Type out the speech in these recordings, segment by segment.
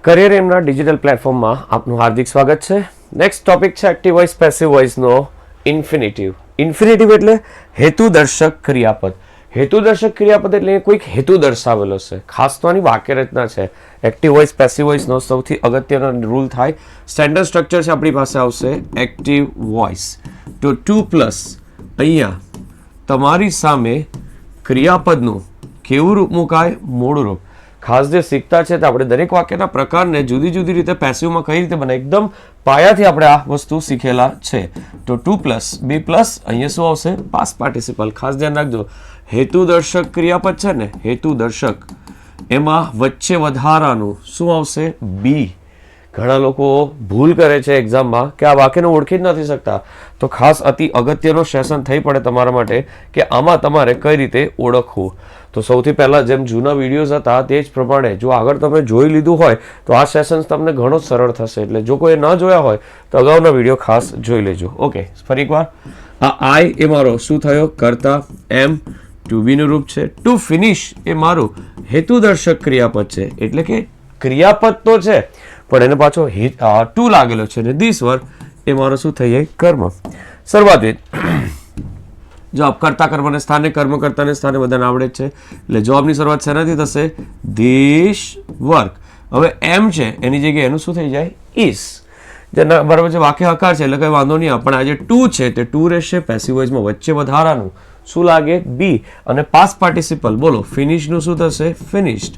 Career એમના digital પ્લેટફોર્મમાં આપનું હાર્દિક સ્વાગત છે. નેક્સ્ટ ટોપિક છે એક્ટિવ વોઇસ પેસિવ વોઇસનો ઇન્ફિનિટિવ. ઇન્ફિનિટિવ એટલે હેતુદર્શક ક્રિયાપદ. હેતુદર્શક ક્રિયાપદ એટલે કોઈક હેતુ દર્શાવેલો છે, ખાસ તો આની વાક્ય રચના છે. એક્ટિવ વોઇસ પેસિવ વોઇસનો સૌથી અગત્યનો રૂલ થાય, સ્ટેન્ડર્ડ સ્ટ્રક્ચર છે આપણી પાસે આવશે એક્ટિવ વોઇસ. તો 2+ અહીંયા તમારી સામે ક્રિયાપદનું કેવું રૂપ મુકાય? મૂળ રૂપ. ખાસ જે શીખતા છે તે આપણે દરેક વાક્યના પ્રકારને જુદી જુદી રીતે પેસિવમાં કઈ રીતે બને એકદમ પાયાથી આપણે આ વસ્તુ શીખેલા છે. તો 2+, 2+, અહીંયા શું આવશે? Past participle. ખાસ ધ્યાન રાખજો, હેતુદર્શક ક્રિયાપદ છે ને, હેતુદર્શક, એમાં વચ્ચે વધારાનું શું આવશે? બી. ઘણા લોકો ભૂલ કરે છે એક્ઝામમાં કે આ વાક્યને ઓળખી જ નથી શકતા. તો ખાસ અતિ અગત્યનો સેશન થઈ પડે તમારા માટે કે આમાં તમારે કઈ રીતે ઓળખવું. તો સૌથી પહેલાં જેમ જૂના વિડીયોઝ હતા તે જ પ્રમાણે જો આગળ તમે જોઈ લીધું હોય તો આ સેશન્સ તમને ઘણો જ સરળ થશે. એટલે જો કોઈ ન જોયા હોય તો અગાઉના વિડીયો ખાસ જોઈ લેજો. ઓકે, ફરી એકવાર આ આઈ એ મારો શું થયો? કર્તા. એમ ટુ બીનું રૂપ છે. ટુ ફિનિશ એ મારું હેતુદર્શક ક્રિયાપદ છે, એટલે કે ક્રિયાપદ તો છે પણ એને પાછો ટુ લાગેલો છે ને ધીસ વર્ક એ મારો શું થઈ જાય? કર્મ. શરૂઆત જવાબ કરતા કર્મને સ્થાને, કર્મ કર્તાને સ્થાને બધાને આવડે જ છે. એટલે જવાબની શરૂઆત શેનાથી થશે? This work. હવે એમ છે એની જગ્યાએ એનું શું થઈ જાય? ઇઝ. જે બરાબર છે, વાક્ય હકાર છે એટલે કંઈ વાંધો નહીં. પણ આ જે ટુ છે તે ટુ રહેશે. પેસિવ વોઇસમાં વચ્ચે વધારાનું શું લાગે? બી. અને પાસ્ટ પાર્ટિસિપલ બોલો, ફિનિશનું શું થશે? ફિનિશ્ડ.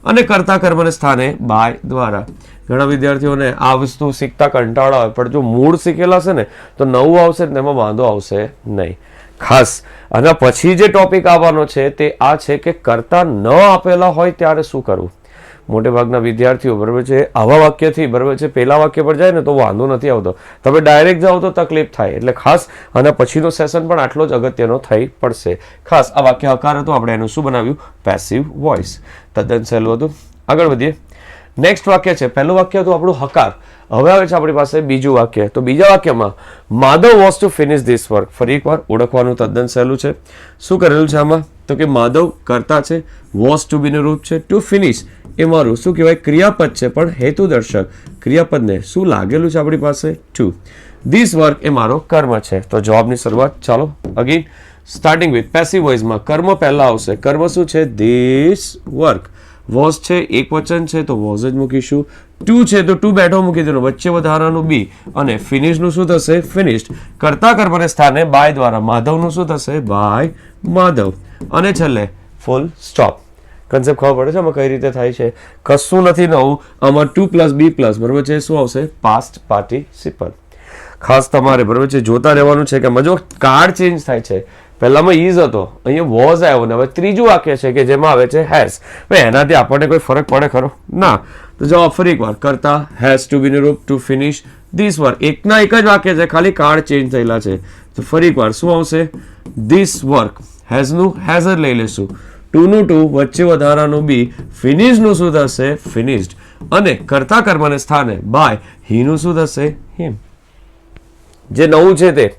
અને કરતા કર્મને સ્થાને બાય દ્વારા. ઘણા વિદ્યાર્થીઓને આ વસ્તુ શીખતા કંટાળા હોય, પણ જો મૂળ શીખેલા છે ને તો નવું આવશે ને એમાં વાંધો આવશે નહીં. ખાસ આના પછી જે ટોપિક આવવાનો છે તે આ છે કે કરતા ન આપેલા હોય ત્યારે શું કરવું. મોટે ભાગના વિદ્યાર્થીઓ બરાબર છે આવા વાક્યથી બરાબર છે પહેલા વાક્ય પર જાય ને તો વાંધો નથી આવતો, તમે ડાયરેક્ટ જાઓ તો તકલીફ થાય. એટલે ખાસ આના પછીનો સેશન પણ આટલો જ અગત્યનો થઈ પડશે. ખાસ આ વાક્ય હકાર હતું, આપણે એનું શું બનાવ્યું? Passive voice. તદ્દન સહેલું હતું. આગળ વધીએ. નેક્સ્ટ વાક્ય છે, પહેલું વાક્ય હતું આપણું હકાર. હવે આવે છે આપણી પાસે બીજું વાક્ય. તો બીજા વાક્યમાં Madhav was two finish this work. ફરી એકવાર ઓળખવાનું તદ્દન સહેલું છે. શું કરેલું છે આમાં? તો કે માધવ કરતા છે, વોઝ ટુ બીનું રૂપ છે, ટુ ફિનિશ એ મારું શું કહેવાય? ક્રિયાપદ છે, પણ હેતુદર્શક ક્રિયાપદને શું લાગેલું છે આપણી પાસે? ટુ. ધીસ વર્ક એ મારો કર્મ છે. તો જવાબની શરૂઆત ચાલો અગેન સ્ટાર્ટિંગ વિથ પેસિવ વોઇસમાં કર્મ પહેલા આવશે. કર્મ શું છે? This work. વોઝ છે એક વચન છે તો વોઝ જ મૂકીશું. ટુ છે તો ટુ બેઠો મૂકી દેવાનો, વચ્ચે વધારાનું બી. અને ફિનિશનું શું થશે? ફિનિશ્ડ. કરતા કર્મને સ્થાને બાય દ્વારા. માધવનું શું થશે? બાય માધવ. અને છેલ્લે ફૂલ સ્ટોપ. કન્સેપ્ટ ખબર પડે છે આમાં કઈ રીતે થાય છે? કશું નથી નવું આમાં. 2+, B+, બરાબર છે, શું આવશે? Past participle. ખાસ તમારે બરાબર છે જોતા રહેવાનું છે કે આમાં જો કાર્ડ ચેન્જ થાય છે. પહેલામાં ઇઝ હતો, અહીંયા વોઝ આવ્યો ને હવે ત્રીજું વાક્ય છે કે જેમાં આવે છે હેઝ. ભાઈ એનાથી આપણને કોઈ ફરક પડે ખરો? ના. તો જવાબ ફરી એકવાર કરતા હેઝ ટુ બીનું રૂપ, ટુ ફિનિશ ધીસ વર્ક. એકના એક જ વાક્ય છે, ખાલી કાર્ડ ચેન્જ થયેલા છે. તો ફરી એકવાર શું આવશે? This work. હેઝનું હેઝ જ લઈ લેશું. ટુનું ટુ, વચ્ચે વધારાનું બી. ફિનિશનું શું થશે? ફિનિશ્ડ. અને કરતા કર્મને સ્થાને બાય હીનું શું થશે? હિમ. જે નવું છે તે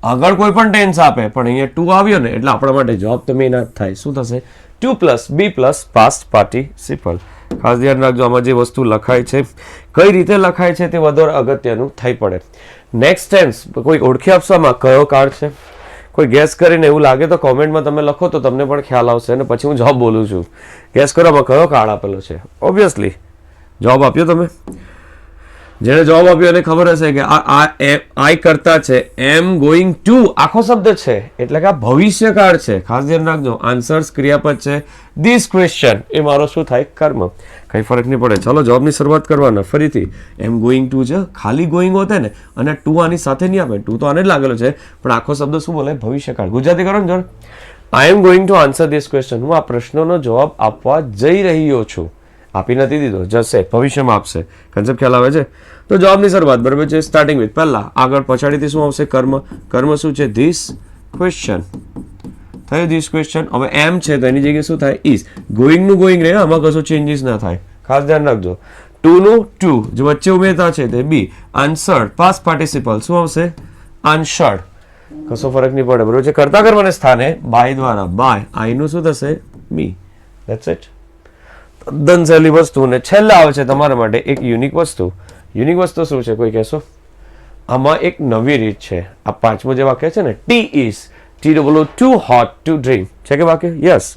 આગળ કોઈ પણ ટેન્સ આપે પણ અહીંયા ટુ આવ્યો ને એટલે આપણા માટે જવાબ તો મેઇન જ થાય. શું થશે? 2+, B+, પાસ્ટ પાર્ટિસિપલ. ખાસ ધ્યાન રાખજો આમાં જે વસ્તુ લખાય છે કઈ રીતે લખાય છે તે વધારે અગત્યનું થઈ પડે. નેક્સ્ટ ટેન્સ કોઈ ઓળખી આપશો આમાં કયો કાર્ડ છે? કોઈ ગેસ કરીને એવું લાગે તો કોમેન્ટમાં તમે લખો તો તમને પણ ખ્યાલ આવશે અને પછી હું જવાબ બોલું છું. ગેસ કરો આમાં કયો કાર્ડ આપેલો છે? ઓબ્વિયસલી જવાબ આપ્યો તમે. જેને જવાબ આપ્યો એને ખબર હશે કે આઈ કરતા છે. એમ ગોઈંગ ટુ આખો શબ્દ છે એટલે કે આ ભવિષ્યકાળ છે. ખાસ ધ્યાન રાખજો. આન્સર્સ ક્રિયાપદ છે. ધીસ ક્વેશ્ચન એ મારો શું થાય? કર્મ. કઈ ફરક નહીં પડે. ચાલો જવાબની શરૂઆત કરવાના. ફરીથી એમ ગોઈંગ ટુ છે, ખાલી ગોઈંગ હોતે ને અને ટુ આની સાથે નહીં આપે. ટુ તો આને જ લાગેલો છે પણ આખો શબ્દ શું બોલે? ભવિષ્યકાળ. ગુજરાતી કરો ને જોડે. I am going to answer this question. હું આ પ્રશ્નનો જવાબ આપવા જઈ રહ્યો છું. આપી નથી દીધો, જશે, ભવિષ્યમાં આપશે. કન્સેપ્ટ ખ્યાલ આવે છે? તો જવાબની શરૂઆત બરાબર છે સ્ટાર્ટિંગ વિથ પહેલા આગળ પછાડીથી શું આવશે? કર્મ. કર્મ શું છે? This question. થયું ધીસ ક્વેશ્ચન. હવે એમ છે તો એની જગ્યાએ શું થાય? ઇઝ. ગોઈંગનું ગોઈંગ રહે, આમાં કશું ચેન્જીસ ના થાય. ખાસ ધ્યાન રાખજો. ટુનું ટુ જે વચ્ચે ઉમેરતા છે તે બી. આન્સર્ડ પાસ્ટ પાર્ટિસિપલ શું આવશે? આન્સર્ડ. કશો ફરક નહીં પડે બરોબર છે. કરતા કર્મને સ્થાને બાય દ્વારા. બાય આઈનું શું થશે? મી. That's it. તદ્દન સહેલી વસ્તુ. ને છેલ્લે આવે છે તમારા માટે એક યુનિક વસ્તુ. યુનિક વસ્તુ શું છે કોઈ કહેશો? આમાં એક નવી રીત છે. આ પાંચમો જે વાક્ય છે ને, T is too hot to drink છે કે વાક્ય? યસ.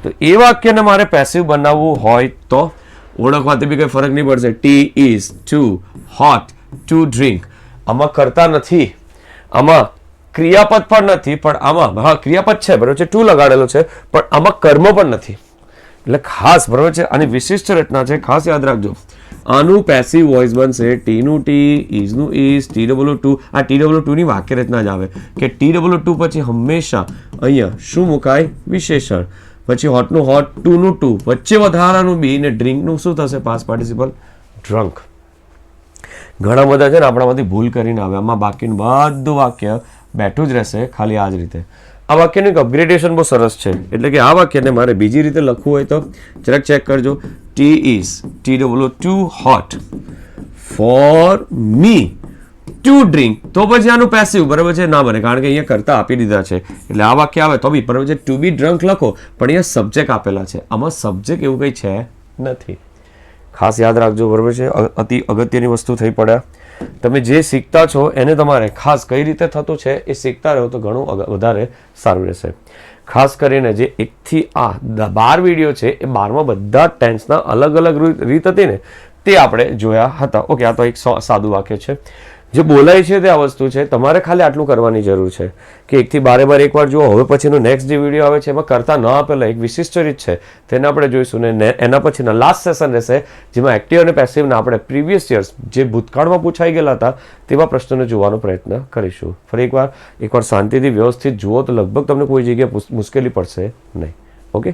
તો એ વાક્યને મારે પેસિવ બનાવવું હોય તો ઓળખવાથી બી કંઈ ફરક નહીં પડશે. Tea is too hot to drink. આમાં કરતા નથી, આમાં ક્રિયાપદ પણ નથી, પણ આમાં હા ક્રિયાપદ છે બરાબર છે, ટુ લગાડેલો છે, પણ આમાં કર્મ પણ નથી. એટલે ખાસ બરાબર છે, આની વિશિષ્ટ રચના છે, ખાસ યાદ રાખજો. આનું પેસિવ વોઇસ બનશે ટી નું ટી, ઇઝ નું ઇઝ, TW2. આ TW2 ની વાક્ય રચના જ આવે કે TW2 પછી હંમેશા અહીંયા શું મુકાય? વિશેષણ. પછી હોટ નું હોટ, ટુ નું ટુ, વચ્ચે વધારાનું બી, ને ડ્રિંક નું શું થશે? Past participle drunk. ઘણા બધા છે ને આપણામાંથી ભૂલ કરીને આવે. આમાં બાકીનું બધું વાક્ય બેઠું જ રહેશે, ખાલી આ જ રીતે. આ વાક્યનું એક અપગ્રેડેશન બહુ સરસ છે. એટલે કે આ વાક્યને મારે બીજી રીતે લખવું હોય તો જરાક ચેક કરજો. T is TW2 hot for me to drink. તો પછી આનું પેસિવ બરાબર છે ના બને, કારણ કે અહીંયા કરતા આપી દીધા છે. એટલે આ વાક્ય આવે તો બી બરાબર છે ટુ બી ડ્રંક લખો, પણ અહીંયા સબ્જેક્ટ આપેલા છે. આમાં સબ્જેક્ટ એવું કંઈ છે નથી. ખાસ યાદ રાખજો બરાબર છે. અતિ અગત્યની વસ્તુ થઈ પડ્યા. તમે જે શીખતા છો એને તમારે ખાસ કઈ રીતે થતું છે એ શીખતા રહો તો ઘણું વધારે સારું રહેશે. ખાસ કરીને જે 1 થી 12 વિડીયો છે એ 12માં બધા ટેન્સના અલગ અલગ રીત હતી ને તે આપણે જોયા હતા. ઓકે, આ તો એક સાદું વાક્ય છે જે બોલાય છે તે આ વસ્તુ છે. તમારે ખાલી આટલું કરવાની જરૂર છે કે 1 થી 12 એકવાર જુઓ. હવે પછીનો નેક્સ્ટ જે વિડીયો આવે છે એમાં કરતા ન આપેલા એક વિશિષ્ટ રીત છે તેને આપણે જોઈશું. ને એના પછીના લાસ્ટ સેશન રહેશે જેમાં એક્ટિવ અને પેસિવના આપણે પ્રીવિયસ યર્સ જે ભૂતકાળમાં પૂછાઈ ગયેલા હતા તેવા પ્રશ્નોને જોવાનો પ્રયત્ન કરીશું. ફરી એકવાર શાંતિથી વ્યવસ્થિત જુઓ તો લગભગ તમને કોઈ જગ્યાએ મુશ્કેલી પડશે નહીં. ઓકે.